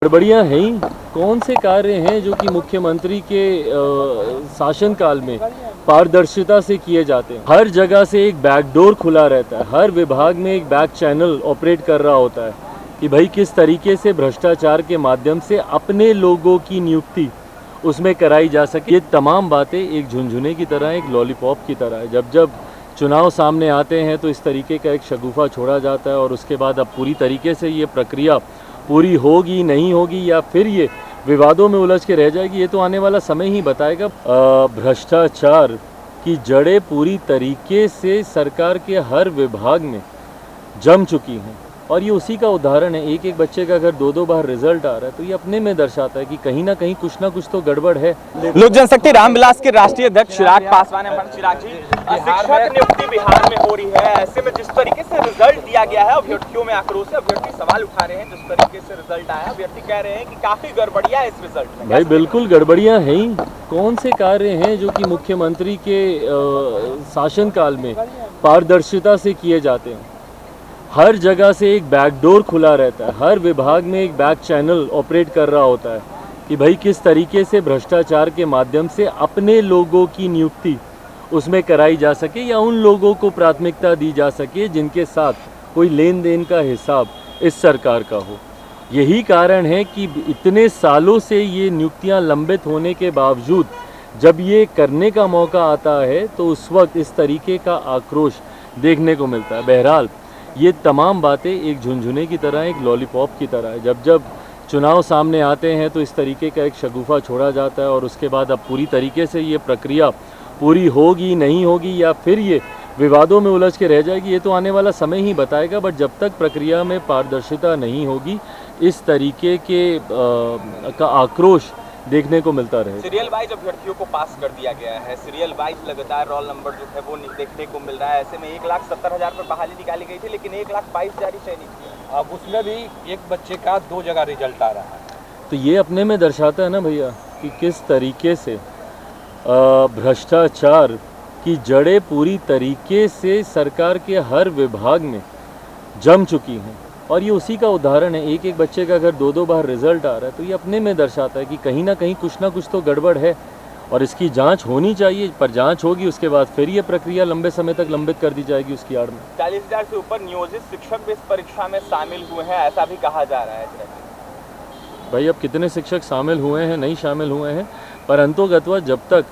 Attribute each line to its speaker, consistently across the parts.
Speaker 1: गड़बड़ियाँ हैं ही। कौन से कार्य हैं जो कि मुख्यमंत्री के शासनकाल में पारदर्शिता से किए जाते हैं। हर जगह से एक बैकडोर खुला रहता है, हर विभाग में एक बैक चैनल ऑपरेट कर रहा होता है कि भाई किस तरीके से भ्रष्टाचार के माध्यम से अपने लोगों की नियुक्ति उसमें कराई जा सके। ये तमाम बातें एक झुनझुने की तरह, एक लॉलीपॉप की तरह है। जब जब चुनाव सामने आते हैं तो इस तरीके का एक शगुफा छोड़ा जाता है और उसके बाद अब पूरी तरीके से ये प्रक्रिया पूरी होगी नहीं होगी या फिर ये विवादों में उलझ के रह जाएगी, ये तो आने वाला समय ही बताएगा। भ्रष्टाचार की जड़ें पूरी तरीके से सरकार के हर विभाग में जम चुकी हैं और ये उसी का उदाहरण है। एक एक बच्चे का अगर दो बार रिजल्ट आ रहा है तो ये अपने में दर्शाता है कि कहीं ना कहीं कुछ ना कुछ तो गड़बड़ है।
Speaker 2: लोक जनशक्ति रामविलास के राष्ट्रीय अध्यक्ष चिराग पासवान है। चिराग जी, शिक्षक नियुक्ति बिहार में हो रही है, ऐसे में जिस तरीके से रिजल्ट दिया गया है अभ्यर्थियों में आक्रोश है, अभ्यर्थी सवाल उठा रहे हैं। जिस तरीके से रिजल्ट आया, अभ्यर्थी कह रहे हैं कि काफी गड़बड़ियां है इस रिजल्ट में।
Speaker 1: भाई बिल्कुल गड़बड़ियां हैं ही। कौन से कार्य हैं जो कि मुख्यमंत्री के शासनकाल में पारदर्शिता से किए जाते हैं। हर जगह से एक बैकडोर खुला रहता है, हर विभाग में एक बैक चैनल ऑपरेट कर रहा होता है कि भाई किस तरीके से भ्रष्टाचार के माध्यम से अपने लोगों की नियुक्ति उसमें कराई जा सके या उन लोगों को प्राथमिकता दी जा सके जिनके साथ कोई लेन देन का हिसाब इस सरकार का हो। यही कारण है कि इतने सालों से ये नियुक्तियां लंबित होने के बावजूद जब ये करने का मौका आता है तो उस वक्त इस तरीके का आक्रोश देखने को मिलता है। बहरहाल ये तमाम बातें एक झुनझुने की तरह, एक लॉलीपॉप की तरह है। जब जब चुनाव सामने आते हैं तो इस तरीके का एक शगुफा छोड़ा जाता है और उसके बाद अब पूरी तरीके से ये प्रक्रिया पूरी होगी नहीं होगी या फिर ये विवादों में उलझ के रह जाएगी, ये तो आने वाला समय ही बताएगा। बट जब तक प्रक्रिया में पारदर्शिता नहीं होगी, इस तरीके के का आक्रोश देखने को मिलता रहे।
Speaker 2: सीरियल वाइज अभ्यर्थियों को पास कर दिया गया है, सीरियल वाइज लगातार रोल नंबर जो है वो देखने को मिल रहा है। ऐसे में 1,70,000 पर बहाली निकाली गई थी, लेकिन 1,22,000 जारी चयनित किया।
Speaker 3: अब उसमें भी एक बच्चे का 2 जगह रिजल्ट आ रहा है।
Speaker 1: तो ये अपने में दर्शाता है ना भैया कि किस तरीके से भ्रष्टाचार की जड़ें पूरी तरीके से सरकार के हर विभाग में जम चुकी हैं और ये उसी का उदाहरण है। एक एक बच्चे का अगर दो बार रिजल्ट आ रहा है तो ये अपने में दर्शाता है कि कहीं ना कहीं कुछ ना कुछ तो गड़बड़ है और इसकी जांच होनी चाहिए। पर जांच होगी उसके बाद फिर ये प्रक्रिया लंबे समय तक लंबित कर दी जाएगी उसकी आड़ में।
Speaker 2: 40,000 से ऊपर नियोजित शिक्षक भी इस परीक्षा में शामिल हुए हैं, ऐसा भी कहा जा रहा है।
Speaker 1: भाई अब कितने शिक्षक शामिल हुए हैं नहीं शामिल हुए हैं, परंतुगतवा जब तक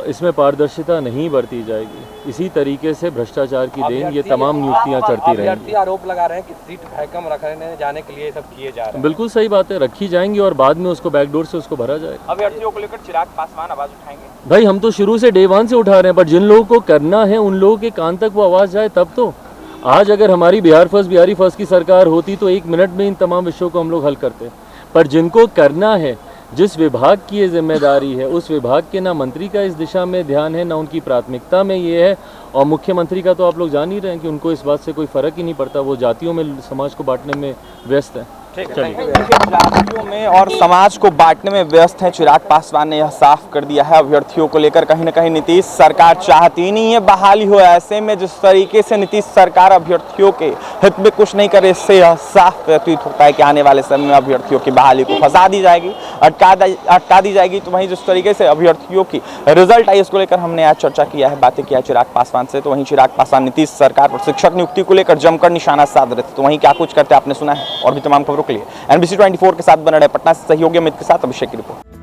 Speaker 1: इसमें पारदर्शिता नहीं बरती जाएगी, इसी तरीके से भ्रष्टाचार की देन ये तमाम नियुक्तियां चढ़ती रहेंगी।
Speaker 3: आरोप लगा रहे हैं कि सीट भैकम रखने जाने के लिए ये सब किए जा रहे हैं।
Speaker 1: बिल्कुल सही बात है, रखी जाएंगी और बाद में उसको बैकडोर से उसको भरा जाएगा।
Speaker 2: अभ्यर्थियों को लेकर चिराग पासवान आवाज उठाएंगे।
Speaker 1: भाई हम तो शुरू से डे 1 से उठा रहे हैं, पर जिन लोगों को करना है उन लोगों के कान तक वो आवाज़ जाए तब तो। आज अगर हमारी बिहारी फर्स्ट की सरकार होती तो 1 मिनट में इन तमाम विषयों को हम लोग हल करते। पर जिनको करना है, जिस विभाग की ये जिम्मेदारी है, उस विभाग के ना मंत्री का इस दिशा में ध्यान है, ना उनकी प्राथमिकता में ये है। और मुख्यमंत्री का तो आप लोग जान ही रहे हैं कि उनको इस बात से कोई फ़र्क ही नहीं पड़ता, वो जातियों में समाज को बांटने में व्यस्त है। जातियों
Speaker 2: में और समाज को बांटने में व्यस्त है। चिराग पासवान ने यह साफ कर दिया है। अभ्यर्थियों को लेकर कहीं ना कहीं नीतीश सरकार चाहती नहीं है बहाली हो। ऐसे में जिस तरीके से नीतीश सरकार अभ्यर्थियों के हित में कुछ नहीं करे, इससे यह साफ प्रतीत होता है कि आने वाले समय में अभ्यर्थियों की बहाली को फंसा दी जाएगी, अटका दी जाएगी। तो वहीं जिस तरीके से अभ्यर्थियों की रिजल्ट आई, इसको लेकर हमने आज चर्चा किया है, बातें किया चिराग पासवान से। तो वहीं चिराग पासवान नीतीश सरकार पर शिक्षक नियुक्ति को लेकर जमकर निशाना साध रहे थे। तो वहीं क्या कुछ करते आपने सुना है। और भी तमाम खबरों के लिए NBC 24 के साथ बना रहे पटना से सहयोगी अमित के साथ अभिषेक की रिपोर्ट।